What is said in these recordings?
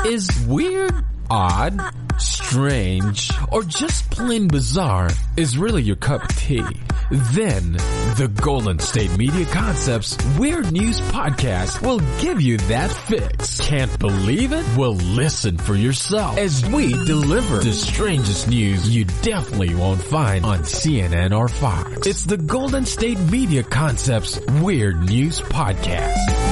Is weird, odd, strange, or just plain bizarre is really your cup of tea? Then, the Golden State Media Concepts Weird News Podcast will give you that fix. Can't believe it? Well, listen for yourself as we deliver the strangest news you definitely won't find on CNN or Fox. It's the Golden State Media Concepts Weird News Podcast.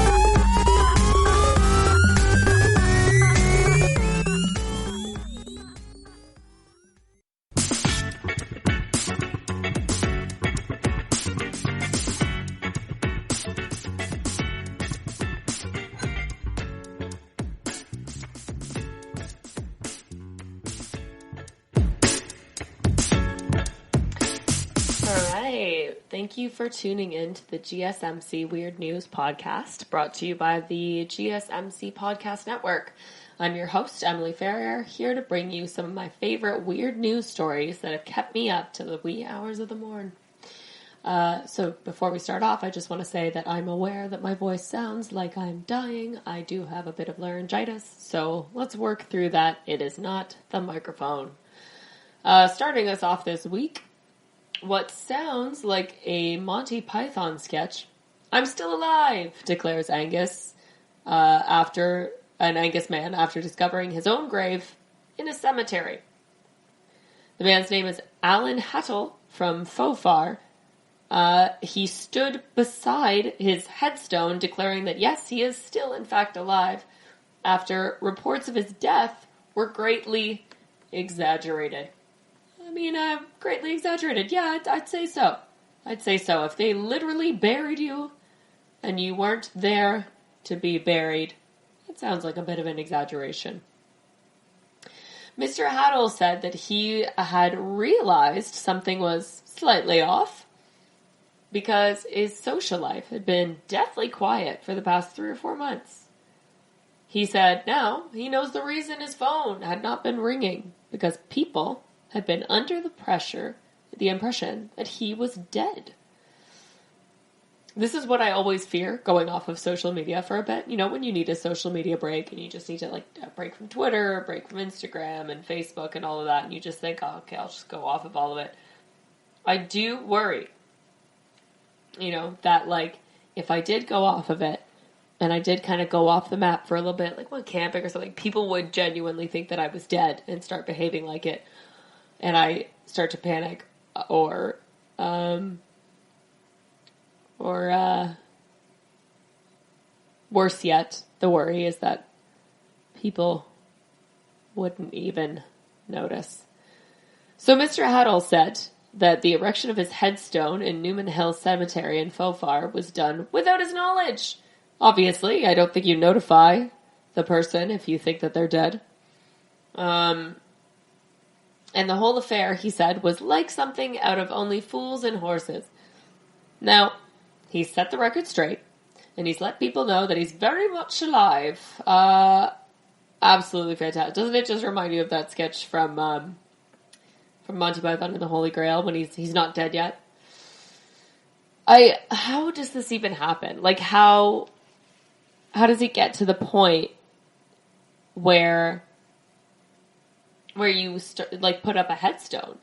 Thank you for tuning in to the GSMC Weird News Podcast, brought to you by the GSMC Podcast Network. I'm your host, Emily Ferrier, here to bring you some of my favorite weird news stories that have kept me up to the wee hours of the morn. So before we start off, I just want to say that I'm aware that my voice sounds like I'm dying. I do have a bit of laryngitis, so let's work through that. It is not the microphone. Starting us off this week, what sounds like a Monty Python sketch. I'm still alive, declares Angus, after discovering his own grave in a cemetery. The man's name is Alan Hattel from Fofar. He stood beside his headstone, declaring that yes, he is still in fact alive, after reports of his death were greatly exaggerated. Greatly exaggerated. Yeah, I'd say so. If they literally buried you and you weren't there to be buried, that sounds like a bit of an exaggeration. Mr. Hattel said that he had realized something was slightly off because his social life had been deathly quiet for the past 3 or 4 months. He said now he knows the reason his phone had not been ringing, because people had been under the impression that he was dead. This is what I always fear going off of social media for a bit. You know, when you need a social media break and you just need to a break from Twitter, a break from Instagram and Facebook and all of that, and you just think, oh, okay, I'll just go off of all of it. I do worry, that if I did go off of it and I did kind of go off the map for a little bit, like when camping or something, people would genuinely think that I was dead and start behaving like it. And I start to panic, or worse yet, the worry is that people wouldn't even notice. So Mr. Hattel said that the erection of his headstone in Newman Hill Cemetery in Fofar was done without his knowledge. Obviously, I don't think you notify the person if you think that they're dead. And the whole affair, he said, was like something out of Only Fools and Horses. Now, he's set the record straight, and he's let people know that he's very much alive. Absolutely fantastic. Doesn't it just remind you of that sketch from Monty Python and the Holy Grail when he's not dead yet? How does this even happen? How does he get to the point where you put up a headstone?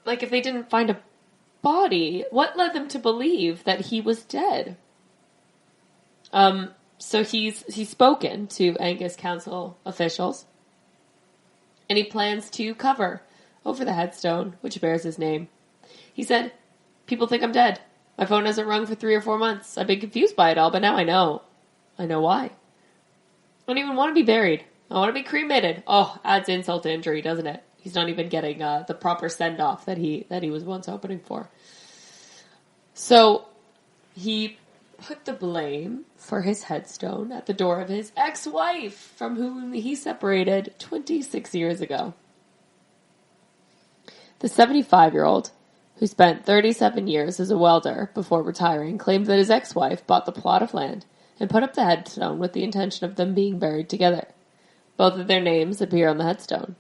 If they didn't find a body, what led them to believe that he was dead? So he's spoken to Angus Council officials, and he plans to cover over the headstone, which bears his name. He said, people think I'm dead. My phone hasn't rung for 3 or 4 months. I've been confused by it all, but now I know. I know why. I don't even want to be buried. I want to be cremated. Oh, adds insult to injury, doesn't it? He's not even getting the proper send-off that he was once hoping for. So he put the blame for his headstone at the door of his ex-wife, from whom he separated 26 years ago. The 75-year-old, who spent 37 years as a welder before retiring, claimed that his ex-wife bought the plot of land and put up the headstone with the intention of them being buried together. Both of their names appear on the headstone.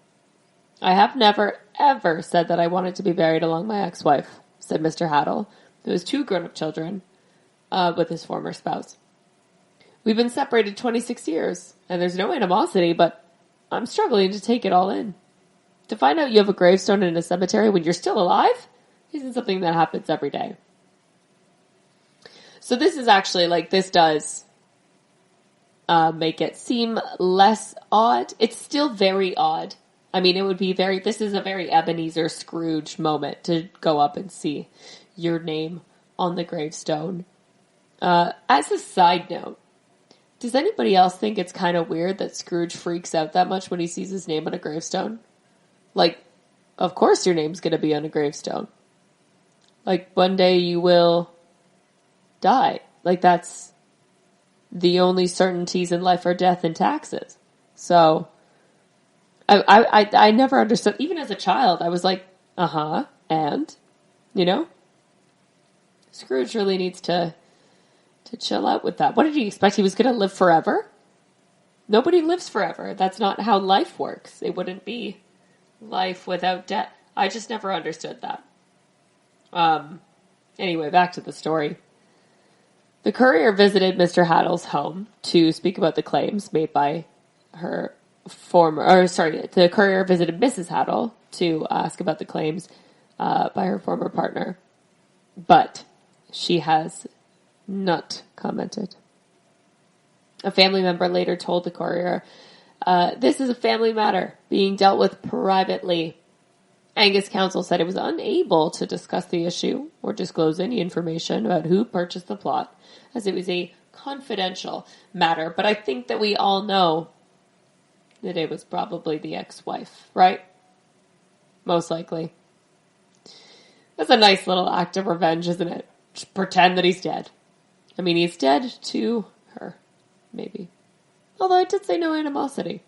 I have never, ever said that I wanted to be buried along my ex-wife, said Mr. Hattel, who has 2 grown-up children with his former spouse. We've been separated 26 years, and there's no animosity, but I'm struggling to take it all in. To find out you have a gravestone in a cemetery when you're still alive isn't something that happens every day. So this is actually, like, this does make it seem less odd. It's still very odd. I mean, it would be this is a very Ebenezer Scrooge moment to go up and see your name on the gravestone. As a side note, does anybody else think it's kind of weird that Scrooge freaks out that much when he sees his name on a gravestone? Like, of course your name's going to be on a gravestone. Like, one day you will die. Like, that's the only certainties in life are death and taxes. So, I never understood. Even as a child, I was like, and? You know? Scrooge really needs to chill out with that. What did he expect? He was going to live forever? Nobody lives forever. That's not how life works. It wouldn't be life without death. I just never understood that. Anyway, back to the story. The courier visited Mr. Haddle's home to speak about the claims made by the courier visited Mrs. Haddle to ask about the claims by her former partner. But she has not commented. A family member later told the courier, this is a family matter being dealt with privately. Angus Council said it was unable to discuss the issue or disclose any information about who purchased the plot, as it was a confidential matter. But I think that we all know that it was probably the ex-wife, right? Most likely. That's a nice little act of revenge, isn't it? Just pretend that he's dead. I mean, he's dead to her, maybe. Although I did say no animosity.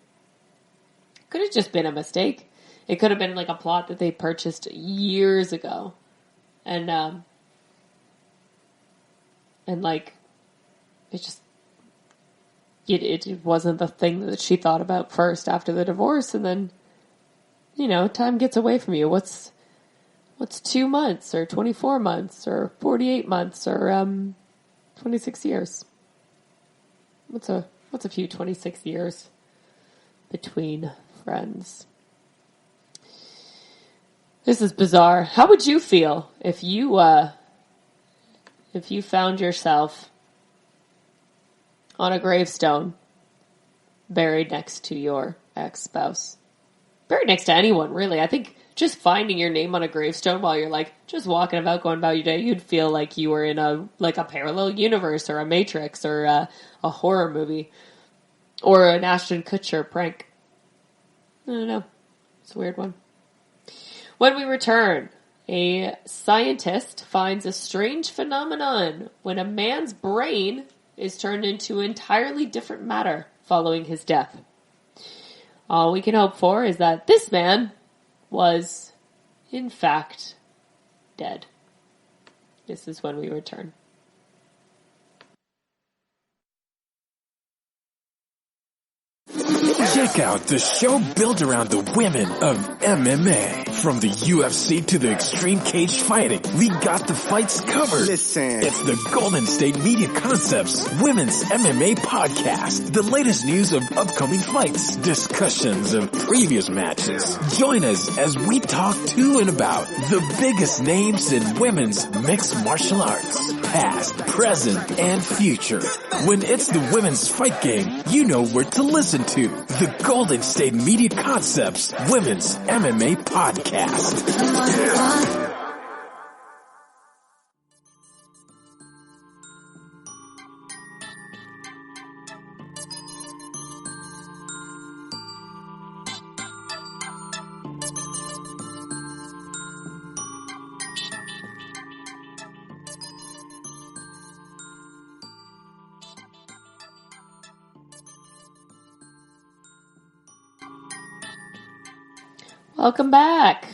Could have just been a mistake. It could have been like a plot that they purchased years ago. And like, it wasn't the thing that she thought about first after the divorce. And then, time gets away from you. What's 2 months or 24 months or 48 months or 26 years? What's a few 26 years between friends? This is bizarre. How would you feel if you found yourself on a gravestone buried next to your ex-spouse? Buried next to anyone, really. I think just finding your name on a gravestone while you're like just walking about, going about your day, you'd feel like you were in a parallel universe or a Matrix or a horror movie or an Ashton Kutcher prank. I don't know. It's a weird one. When we return, a scientist finds a strange phenomenon when a man's brain is turned into entirely different matter following his death. All we can hope for is that this man was, in fact, dead. This is when we return. Check out the show built around the women of MMA. From the UFC to the extreme cage fighting, we got the fights covered. Listen. It's the Golden State Media Concepts Women's MMA Podcast. The latest news of upcoming fights, discussions of previous matches. Join us as we talk to and about the biggest names in women's mixed martial arts. Past, present, and future. When it's the women's fight game, you know where to listen to. The Golden State Media Concepts Women's MMA Podcast. Welcome back.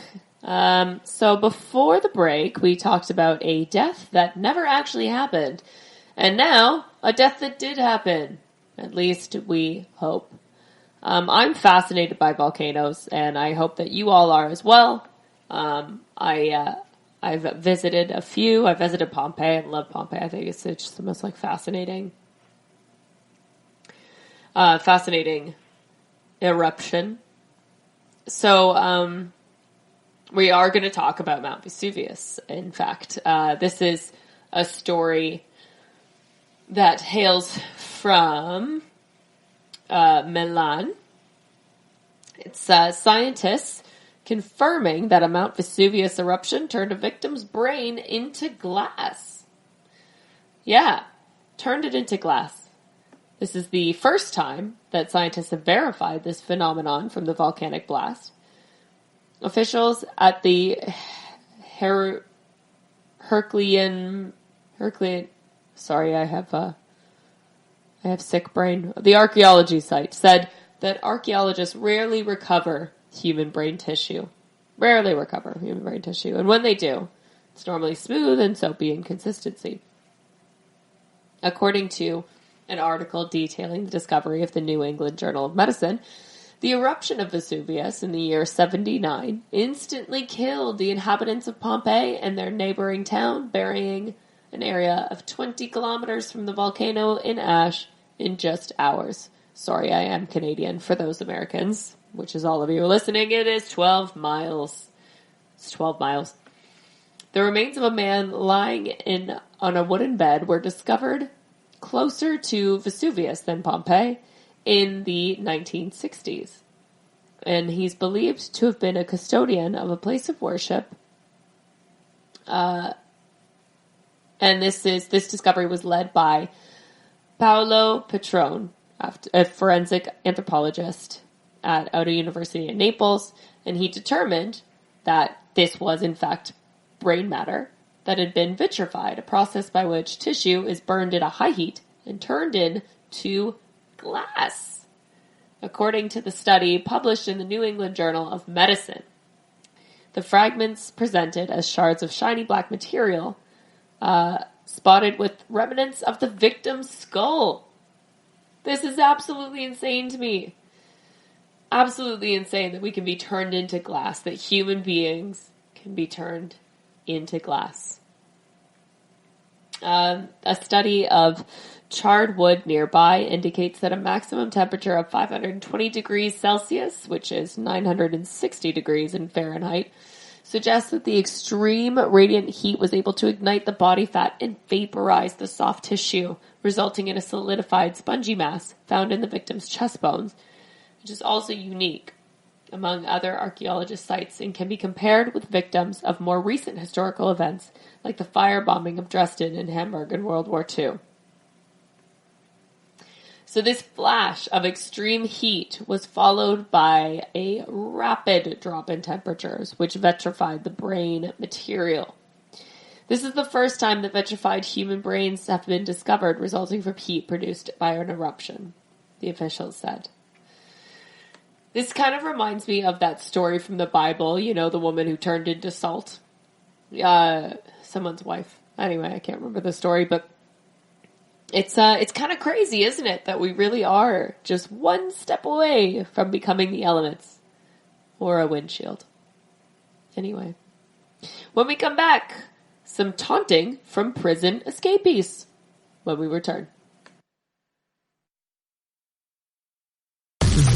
So before the break, we talked about a death that never actually happened. And now, a death that did happen. At least we hope. I'm fascinated by volcanoes, and I hope that you all are as well. I've visited a few. I visited Pompeii and love Pompeii. I think it's just the most fascinating Fascinating eruption. So, we are going to talk about Mount Vesuvius, in fact. This is a story that hails from Milan. It's scientists confirming that a Mount Vesuvius eruption turned a victim's brain into glass. Yeah, turned it into glass. This is the first time that scientists have verified this phenomenon from the volcanic blast. Officials at the Herculean, sorry, I have sick brain. The archaeology site said that archaeologists rarely recover human brain tissue. And when they do, it's normally smooth and soapy in consistency. According to an article detailing the discovery of the New England Journal of Medicine, the eruption of Vesuvius in the year 79 instantly killed the inhabitants of Pompeii and their neighboring town, burying an area of 20 kilometers from the volcano in ash in just hours. Sorry, I am Canadian. For those Americans, which is all of you listening, it is 12 miles. It's 12 miles. The remains of a man lying on a wooden bed were discovered closer to Vesuvius than Pompeii in the 1960s. And he's believed to have been a custodian of a place of worship. And this discovery was led by Paolo Petrone, a forensic anthropologist at Auto University in Naples, and he determined that this was in fact brain matter that had been vitrified, a process by which tissue is burned at a high heat and turned into glass, according to the study published in the New England Journal of Medicine. The fragments presented as shards of shiny black material, spotted with remnants of the victim's skull. This is absolutely insane to me. Absolutely insane that we can be turned into glass, that human beings can be turned into glass. A study of charred wood nearby indicates that a maximum temperature of 520 degrees Celsius, which is 960 degrees in Fahrenheit, suggests that the extreme radiant heat was able to ignite the body fat and vaporize the soft tissue, resulting in a solidified spongy mass found in the victim's chest bones, which is also unique among other archaeologist sites and can be compared with victims of more recent historical events like the firebombing of Dresden and Hamburg in World War II. So this flash of extreme heat was followed by a rapid drop in temperatures, which vitrified the brain material. This is the first time that vitrified human brains have been discovered resulting from heat produced by an eruption, the officials said. This kind of reminds me of that story from the Bible, you know, the woman who turned into salt. Someone's wife. Anyway, I can't remember the story, but it's kind of crazy, isn't it? That we really are just one step away from becoming the elements. Or a windshield. Anyway. When we come back, some taunting from prison escapees. When we return.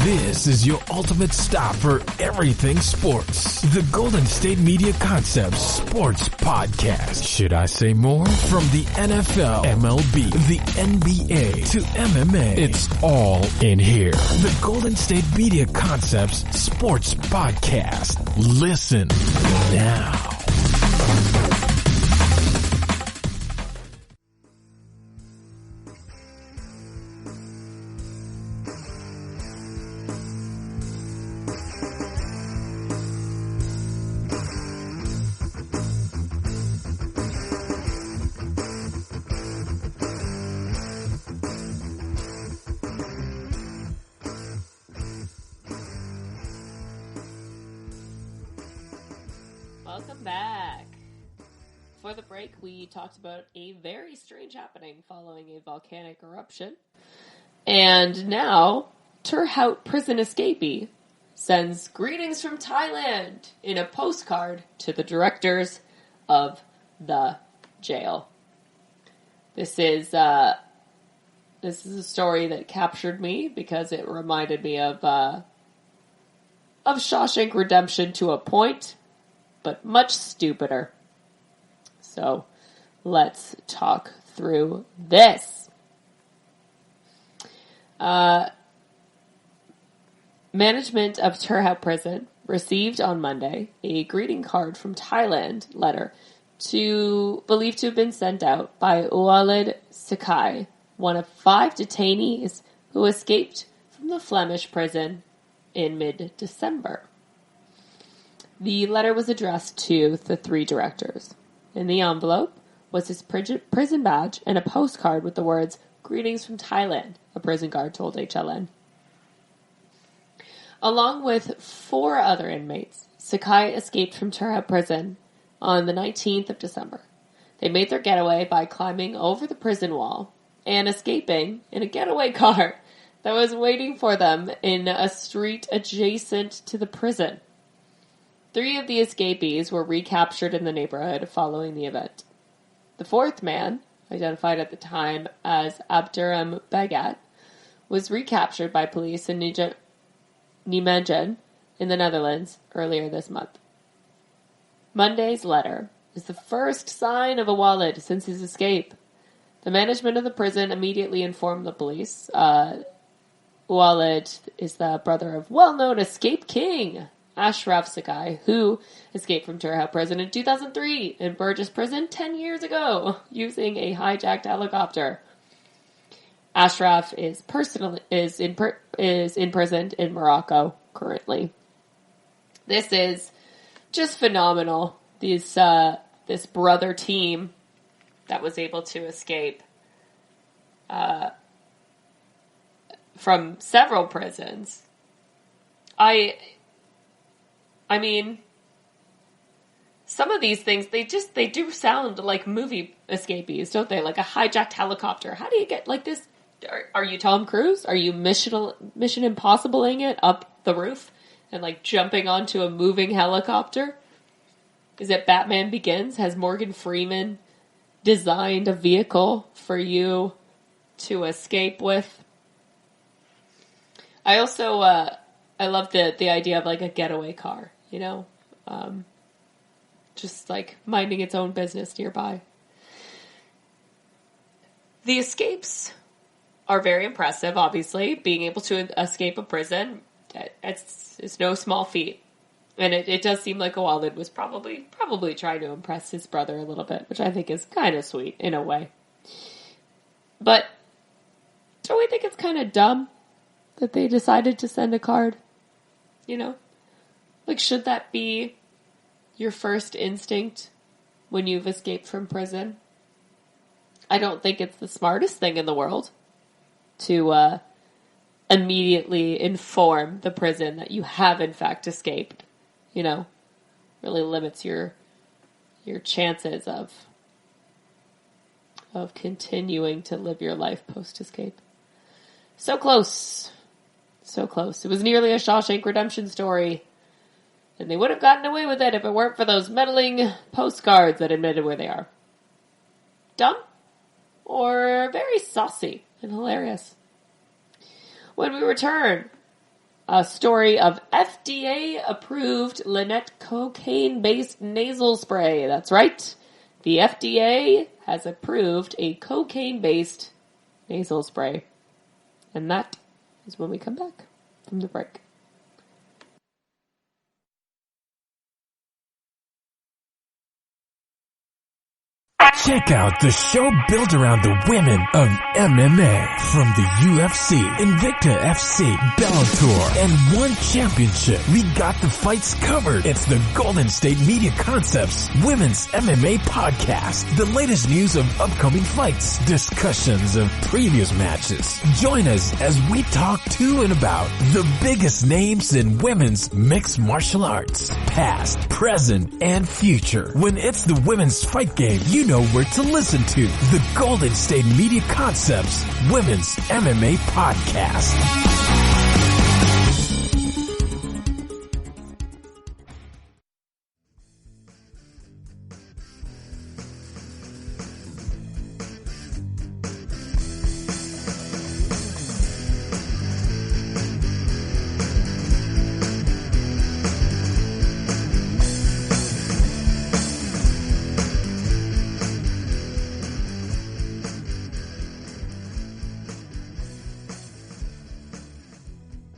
This is your ultimate stop for everything sports. The Golden State Media Concepts Sports Podcast. Should I say more? From the NFL, MLB, the NBA to MMA, it's all in here. The Golden State Media Concepts Sports Podcast. Listen now. Welcome back. For the break, we talked about a very strange happening following a volcanic eruption. And now, Terhout prison escapee sends greetings from Thailand in a postcard to the directors of the jail. This is This is a story that captured me because it reminded me of Shawshank Redemption to a point, but much stupider. So, let's talk through this. Management of Turhout Prison received on Monday a greeting card from Thailand letter believed to have been sent out by Walid Sakai, one of 5 detainees who escaped from the Flemish prison in mid-December. The letter was addressed to the 3 directors. In the envelope was his prison badge and a postcard with the words, "Greetings from Thailand," a prison guard told HLN. Along with 4 other inmates, Sakai escaped from Turhout Prison on the 19th of December. They made their getaway by climbing over the prison wall and escaping in a getaway car that was waiting for them in a street adjacent to the prison. 3 of the escapees were recaptured in the neighborhood following the event. The 4th man, identified at the time as Abdurrahman Bagat, was recaptured by police in Nijmegen in the Netherlands earlier this month. Monday's letter is the first sign of a Walid since his escape. The management of the prison immediately informed the police. Walid is the brother of well-known escape king Ashraf Sakai, who escaped from Turhout Prison in 2003 and Burgess Prison 10 years ago using a hijacked helicopter. Ashraf is imprisoned in Morocco currently. This is just phenomenal. This brother team that was able to escape from several prisons. I mean, some of these things, they do sound like movie escapees, don't they? Like a hijacked helicopter. How do you get like this? Are you Tom Cruise? Are you Mission Impossible-ing it up the roof and like jumping onto a moving helicopter? Is it Batman Begins? Has Morgan Freeman designed a vehicle for you to escape with? I also, I love the idea of like a getaway car, you know? Just like minding its own business nearby. The escapes are very impressive, obviously. Being able to escape a prison, it's no small feat. And it does seem like Walid was probably trying to impress his brother a little bit, which I think is kind of sweet in a way. But don't we think it's kind of dumb that they decided to send a card? You know? Like, should that be your first instinct when you've escaped from prison? I don't think it's the smartest thing in the world to immediately inform the prison that you have in fact escaped. You know, really limits your chances of continuing to live your life post-escape. So close. So close. It was nearly a Shawshank Redemption story. And they would have gotten away with it if it weren't for those meddling postcards that admitted where they are. Dumb? Or very saucy and hilarious. When we return, a story of FDA-approved Lynette cocaine-based nasal spray. That's right. The FDA has approved a cocaine-based nasal spray. And that is when we come back from the break. Check out the show built around the women of MMA. From the UFC, Invicta FC, Bellator, and One Championship. We got the fights covered. It's the Golden State Media Concepts Women's MMA Podcast. The latest news of upcoming fights, discussions of previous matches. Join us as we talk to and about the biggest names in women's mixed martial arts. Past, present, and future. When it's the women's fight game, you know where to listen to. The Golden State Media Concepts Women's MMA Podcast.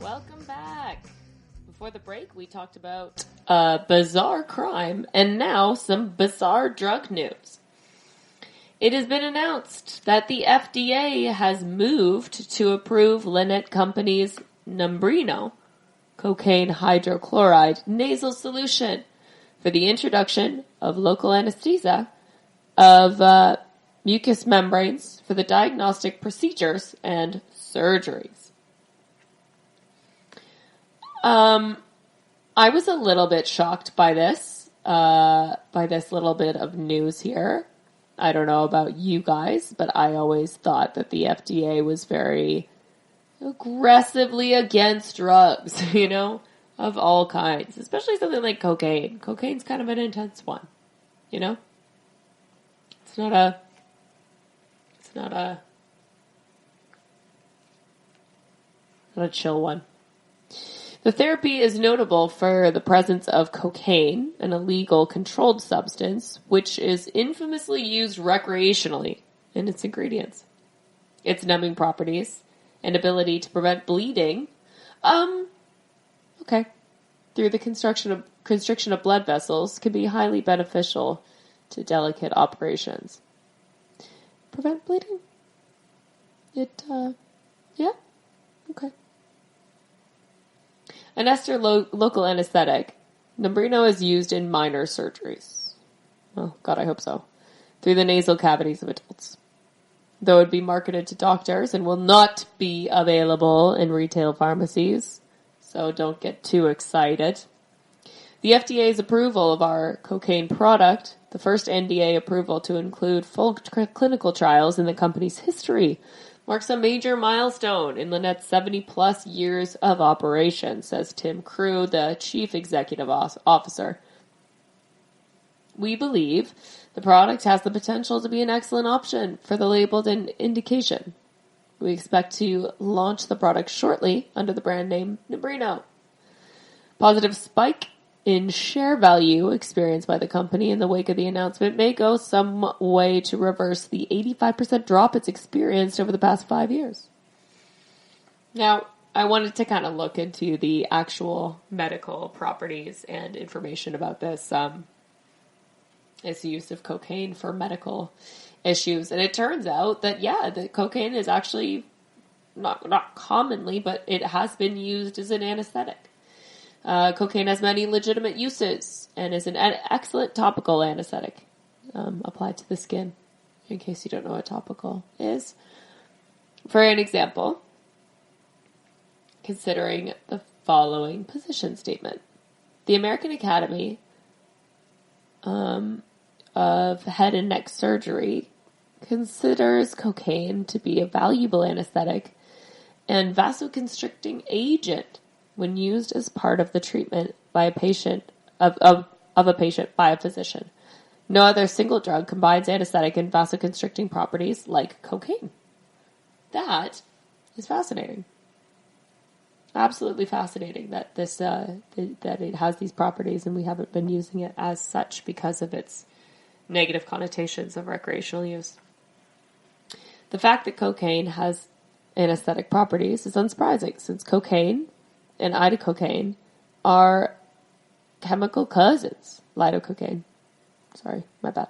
Welcome back. Before the break, we talked about bizarre crime and now some bizarre drug news. It has been announced that the FDA has moved to approve Lannett Company's Numbrino cocaine hydrochloride nasal solution for the introduction of local anesthesia of mucous membranes for the diagnostic procedures and surgeries. I was a little bit shocked by this little bit of news here. I don't know about you guys, but I always thought that the FDA was very aggressively against drugs, of all kinds, especially something like cocaine. Cocaine's kind of an intense one, It's not a chill one. The therapy is notable for the presence of cocaine, an illegal controlled substance, which is infamously used recreationally in its ingredients. Its numbing properties and ability to prevent bleeding, through the constriction of blood vessels can be highly beneficial to delicate operations. Prevent bleeding? Okay. An ester local anesthetic, Numbrino is used in minor surgeries. Oh, God, I hope so. Through the nasal cavities of adults. Though it would be marketed to doctors and will not be available in retail pharmacies, so don't get too excited. The FDA's approval of our cocaine product, the first NDA approval to include full clinical trials in the company's history, marks a major milestone in Lannett's 70-plus years of operation, says Tim Crew, the chief executive officer. We believe the product has the potential to be an excellent option for the labeled indication. We expect to launch the product shortly under the brand name Numbrino. Positive spike in share value experienced by the company in the wake of the announcement may go some way to reverse the 85% drop it's experienced over the past 5 years. Now, I wanted to kind of look into the actual medical properties and information about this use of cocaine for medical issues. And it turns out that, the cocaine is actually not commonly, but it has been used as an anesthetic. Cocaine has many legitimate uses and is an excellent topical anesthetic applied to the skin, in case you don't know what topical is. For an example, considering the following position statement. The American Academy of Head and Neck Surgery considers cocaine to be a valuable anesthetic and vasoconstricting agent when used as part of the treatment by a patient of a patient by a physician. No other single drug combines anesthetic and vasoconstricting properties like cocaine. That is fascinating. Absolutely fascinating that this that it has these properties, and we haven't been using it as such because of its negative connotations of recreational use. The fact that cocaine has anesthetic properties is unsurprising, since cocaine and idacocaine are chemical cousins. Lidocaine. Sorry, my bad.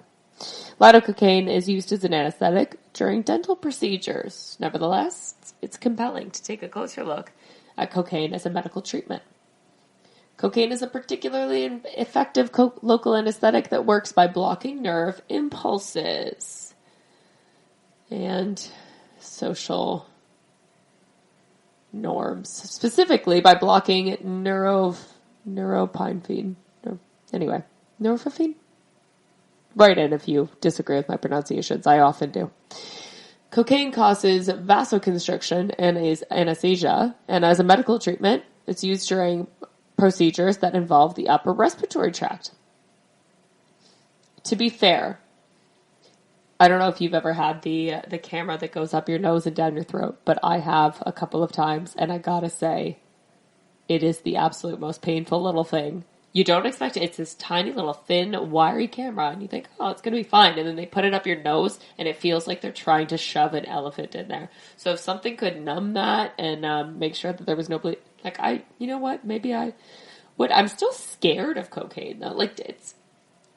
Lidocaine is used as an anesthetic during dental procedures. Nevertheless, it's compelling to take a closer look at cocaine as a medical treatment. Cocaine is a particularly effective local anesthetic that works by blocking nerve impulses and social norms, specifically by blocking neuropinephrine. Norepinephrine? Write in if you disagree with my pronunciations. I often do. Cocaine causes vasoconstriction and is anesthesia, and as a medical treatment, it's used during procedures that involve the upper respiratory tract. To be fair, I don't know if you've ever had the camera that goes up your nose and down your throat, but I have a couple of times, and I gotta say, it is the absolute most painful little thing you don't expect it. It's this tiny little thin, wiry camera, and you think, oh, it's going to be fine. And then they put it up your nose, and it feels like they're trying to shove an elephant in there. So if something could numb that and make sure that there was no bleed, like you know what? Maybe I would. I'm still scared of cocaine, though. Like,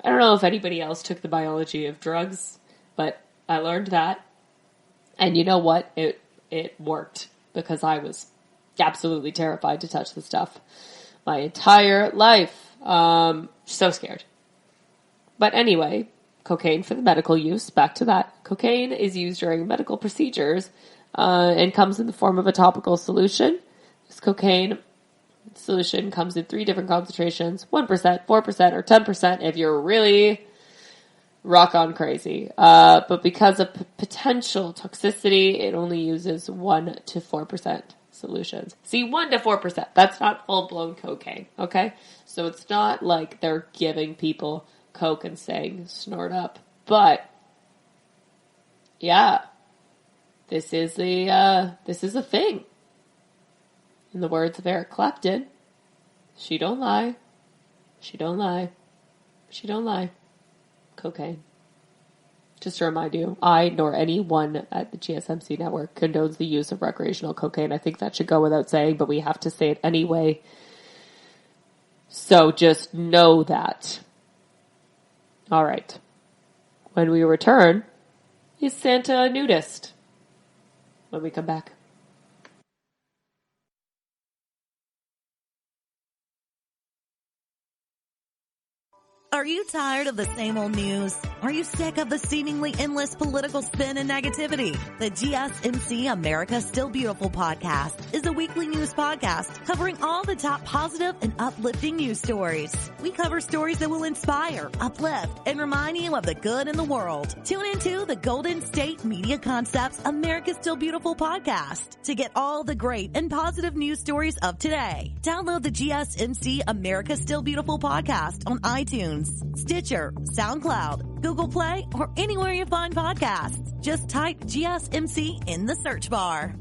I don't know if anybody else took the biology of drugs, but I learned that. And you know what? It worked, because I was absolutely terrified to touch the stuff my entire life. So scared. But anyway, cocaine for the medical use. Back to that. Cocaine is used during medical procedures and comes in the form of a topical solution. This cocaine solution comes in 3 different concentrations: 1%, 4%, or 10% if you're really rock on crazy. But because of potential toxicity, it only uses 1 to 4% solutions. See, 1 to 4%. That's not full-blown cocaine, okay? So it's not like they're giving people coke and saying, snort up. But, yeah, this is a thing. In the words of Eric Clapton, she don't lie, she don't lie, she don't lie. Cocaine. Just to remind you, I nor anyone at the GSMC network condones the use of recreational cocaine. I think that should go without saying, but we have to say it anyway. So just know that. All right. When we return, is Santa a nudist? When we come back. Are you tired of the same old news? Are you sick of the seemingly endless political spin and negativity? The GSMC America Still Beautiful podcast is a weekly news podcast covering all the top positive and uplifting news stories. We cover stories that will inspire, uplift, and remind you of the good in the world. Tune into the Golden State Media Concepts America Still Beautiful podcast to get all the great and positive news stories of today. Download the GSMC America Still Beautiful podcast on iTunes, Stitcher, SoundCloud, Google Play, or anywhere you find podcasts. Just type GSMC in the search bar.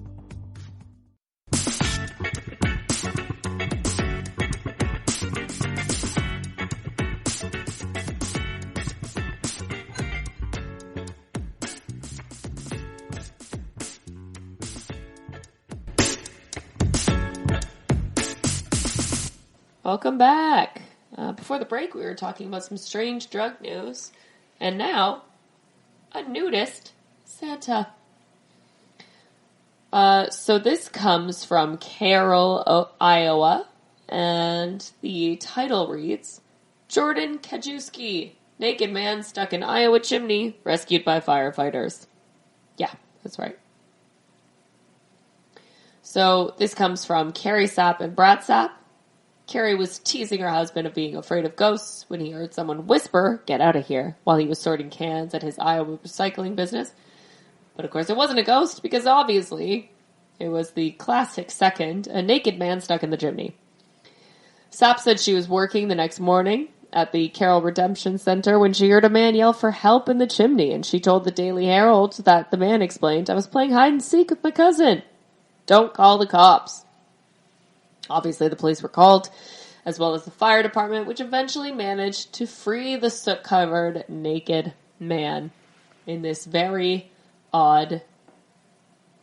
Welcome back. Before the break, we were talking about some strange drug news, and now, a nudist Santa. So this comes from Carroll, Iowa, and the title reads, Jordan Kajewski, naked man stuck in Iowa chimney, rescued by firefighters. Yeah, that's right. So this comes from Carrie Sapp and Brad Sapp. Carrie was teasing her husband of being afraid of ghosts when he heard someone whisper, "Get out of here," while he was sorting cans at his Iowa recycling business. But of course it wasn't a ghost, because obviously it was the classic second, a naked man stuck in the chimney. Sapp said she was working the next morning at the Carroll Redemption Center when she heard a man yell for help in the chimney, and she told the Daily Herald that the man explained, "I was playing hide and seek with my cousin. Don't call the cops." Obviously, the police were called, as well as the fire department, which eventually managed to free the soot-covered naked man in this very odd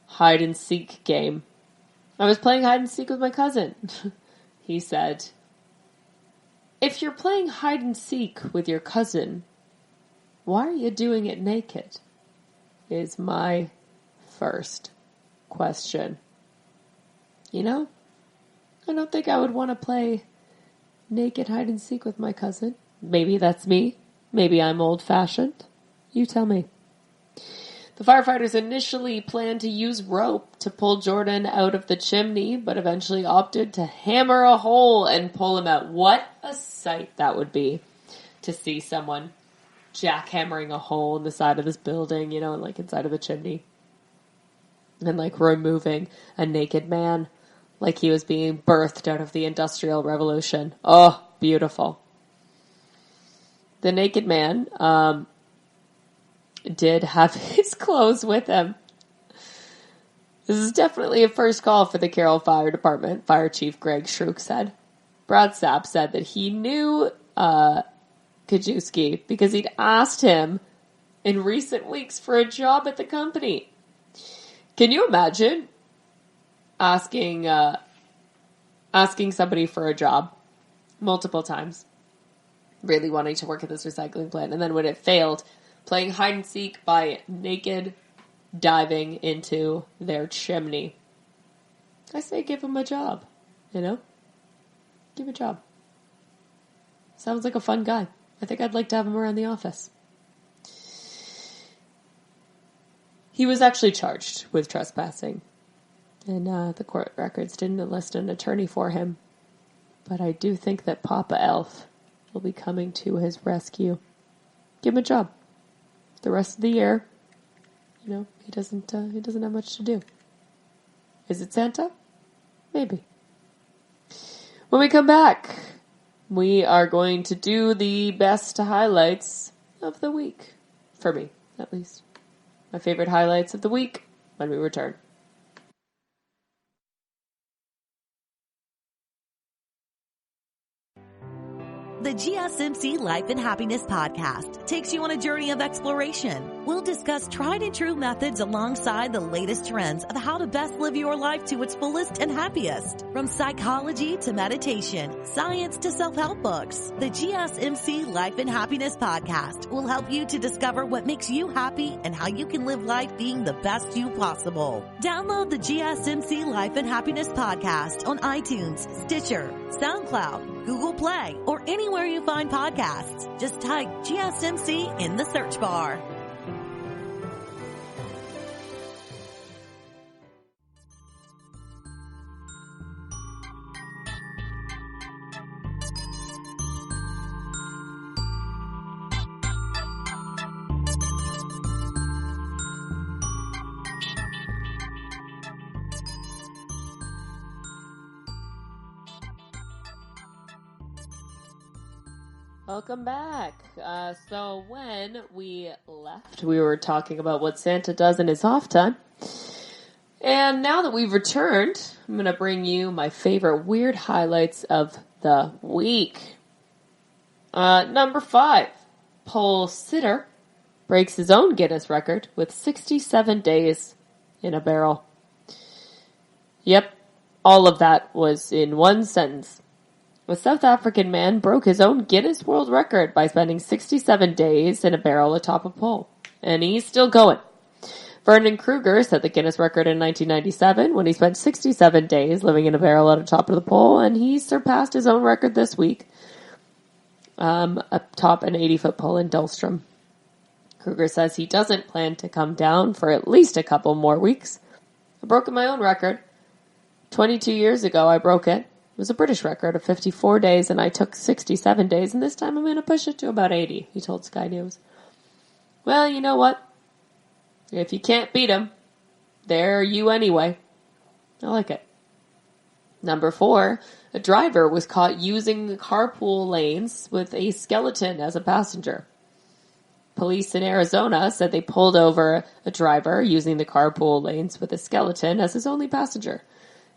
hide-and-seek game. "I was playing hide-and-seek with my cousin," he said. If you're playing hide-and-seek with your cousin, why are you doing it naked? Is my first question. You know? I don't think I would want to play naked hide-and-seek with my cousin. Maybe that's me. Maybe I'm old-fashioned. You tell me. The firefighters initially planned to use rope to pull Jordan out of the chimney, but eventually opted to hammer a hole and pull him out. What a sight that would be, to see someone jackhammering a hole in the side of this building, like inside of the chimney. And removing a naked man. Like he was being birthed out of the Industrial Revolution. Oh, beautiful. The naked man did have his clothes with him. This is definitely a first call for the Carroll Fire Department, Fire Chief Greg Schrook said. Brad Sapp said that he knew Kajewski because he'd asked him in recent weeks for a job at the company. Can you imagine asking somebody for a job multiple times, really wanting to work at this recycling plant, and then when it failed, playing hide and seek by naked diving into their chimney? I say give him a job, Give him a job. Sounds like a fun guy. I think I'd like to have him around the office. He was actually charged with trespassing, and the court records didn't enlist an attorney for him. But I do think that Papa Elf will be coming to his rescue. Give him a job. The rest of the year, he doesn't have much to do. Is it Santa? Maybe. When we come back, we are going to do the best highlights of the week. For me, at least. My favorite highlights of the week when we return. The GSMC Life and Happiness Podcast takes you on a journey of exploration. We'll discuss tried and true methods alongside the latest trends of how to best live your life to its fullest and happiest. From psychology to meditation, science to self-help books, the GSMC Life and Happiness Podcast will help you to discover what makes you happy and how you can live life being the best you possible. Download the GSMC Life and Happiness Podcast on iTunes, Stitcher, SoundCloud, Google Play, or anywhere you find podcasts. Just type GSMC in the search bar. Welcome back. So when we left, we were talking about what Santa does in his off time. And now that we've returned, I'm going to bring you my favorite weird highlights of the week. Number 5, pole sitter breaks his own Guinness record with 67 days in a barrel. Yep, all of that was in one sentence. A South African man broke his own Guinness World Record by spending 67 days in a barrel atop a pole. And he's still going. Vernon Kruger set the Guinness record in 1997 when he spent 67 days living in a barrel at the top of the pole, and he surpassed his own record this week atop an 80-foot pole in Dulstrom. Kruger says he doesn't plan to come down for at least a couple more weeks. I've broken my own record. 22 years ago, I broke it. It was a British record of 54 days, and I took 67 days, and this time I'm going to push it to about 80, he told Sky News. Well, you know what? If you can't beat them, they're you anyway. I like it. Number 4, a driver was caught using the carpool lanes with a skeleton as a passenger. Police in Arizona said they pulled over a driver using the carpool lanes with a skeleton as his only passenger.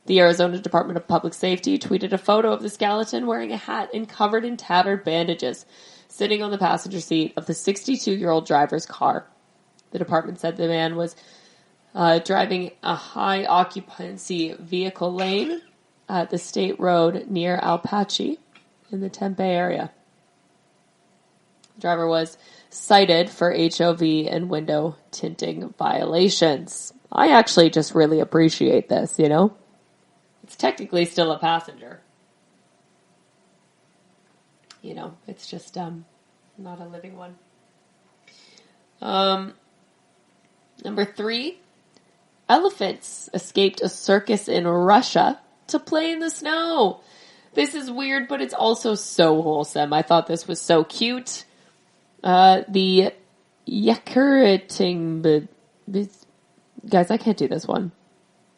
The Arizona Department of Public Safety tweeted a photo of the skeleton wearing a hat and covered in tattered bandages, sitting on the passenger seat of the 62-year-old driver's car. The department said the man was driving a high-occupancy vehicle lane at the state road near Alpache in the Tempe area. The driver was cited for HOV and window tinting violations. I actually just really appreciate this, It's technically still a passenger. It's just not a living one. Number 3, elephants escaped a circus in Russia to play in the snow. This is weird, but it's also so wholesome. I thought this was so cute. The Yekuriting... Guys, I can't do this one.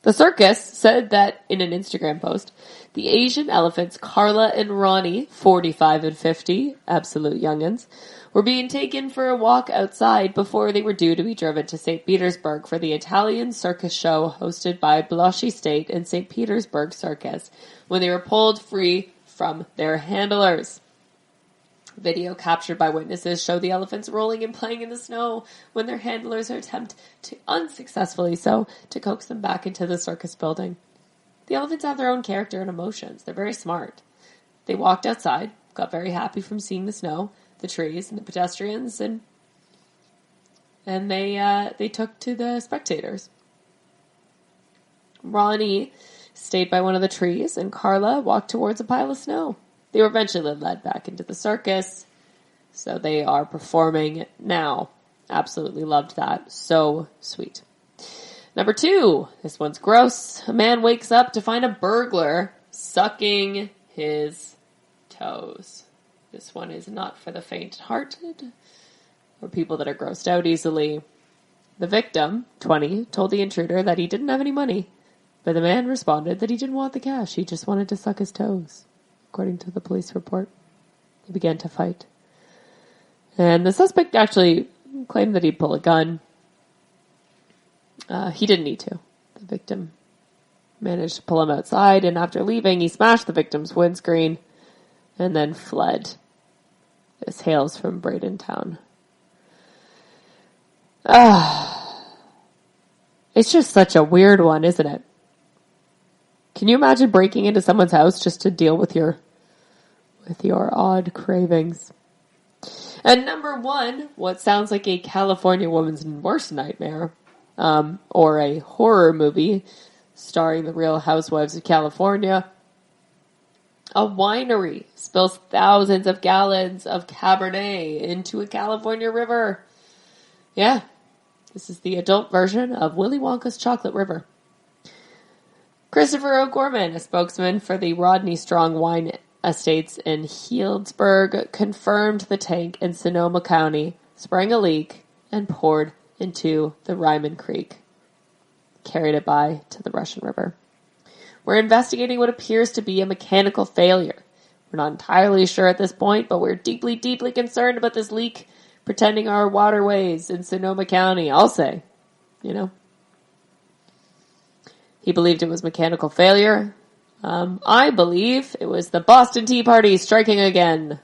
The circus said that in an Instagram post, the Asian elephants Carla and Ronnie, 45 and 50, absolute youngins, were being taken for a walk outside before they were due to be driven to St. Petersburg for the Italian circus show hosted by Blochy State and St. Petersburg Circus, when they were pulled free from their handlers. Video captured by witnesses show the elephants rolling and playing in the snow when their handlers attempt to unsuccessfully to coax them back into the circus building. The elephants have their own character and emotions. They're very smart. They walked outside, got very happy from seeing the snow, the trees, and the pedestrians, and they took to the spectators. Ronnie stayed by one of the trees, and Carla walked towards a pile of snow. They were eventually led back into the circus, so they are performing now. Absolutely loved that. So sweet. Number 2, this one's gross. A man wakes up to find a burglar sucking his toes. This one is not for the faint-hearted or people that are grossed out easily. The victim, 20, told the intruder that he didn't have any money, but the man responded that he didn't want the cash. He just wanted to suck his toes. According to the police report, they began to fight. And the suspect actually claimed that he'd pull a gun. He didn't need to. The victim managed to pull him outside, and after leaving, he smashed the victim's windscreen and then fled. This hails from Bradentown. It's just such a weird one, isn't it? Can you imagine breaking into someone's house just to deal with your odd cravings? And number 1, what sounds like a California woman's worst nightmare, or a horror movie starring the Real Housewives of California. A winery spills thousands of gallons of Cabernet into a California river. Yeah, this is the adult version of Willy Wonka's Chocolate River. Christopher O'Gorman, a spokesman for the Rodney Strong Wine Estates in Healdsburg, confirmed the tank in Sonoma County sprang a leak and poured into the Ryman Creek, carried it by to the Russian River. We're investigating what appears to be a mechanical failure. We're not entirely sure at this point, but we're deeply, deeply concerned about this leak protecting our waterways in Sonoma County, I'll say. He believed it was mechanical failure. I believe it was the Boston Tea Party striking again.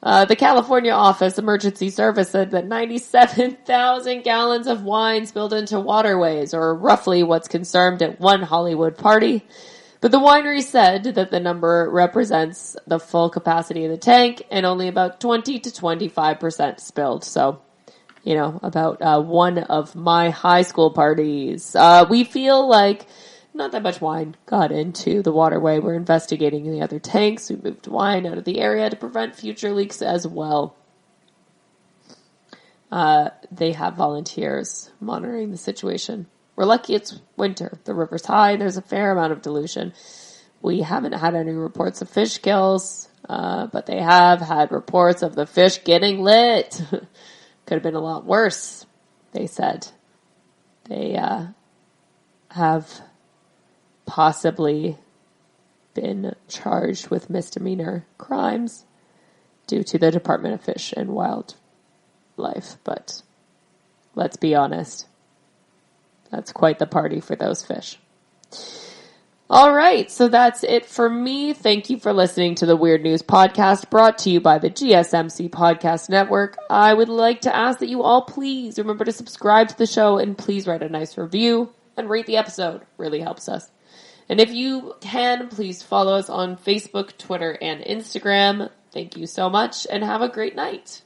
The California Office Emergency Service said that 97,000 gallons of wine spilled into waterways, or roughly what's consumed at one Hollywood party. But the winery said that the number represents the full capacity of the tank and only about 20 to 25% spilled. So, about one of my high school parties. We feel like not that much wine got into the waterway. We're investigating the other tanks. We moved wine out of the area to prevent future leaks as well. They have volunteers monitoring the situation. We're lucky it's winter. The river's high. There's a fair amount of dilution. We haven't had any reports of fish kills, but they have had reports of the fish getting lit. Could have been a lot worse, they said. They have possibly been charged with misdemeanor crimes due to the Department of Fish and Wildlife. But let's be honest, that's quite the party for those fish. All right, so that's it for me. Thank you for listening to the Weird News Podcast, brought to you by the GSMC Podcast Network. I would like to ask that you all please remember to subscribe to the show and please write a nice review and rate the episode. Really helps us. And if you can, please follow us on Facebook, Twitter, and Instagram. Thank you so much and have a great night.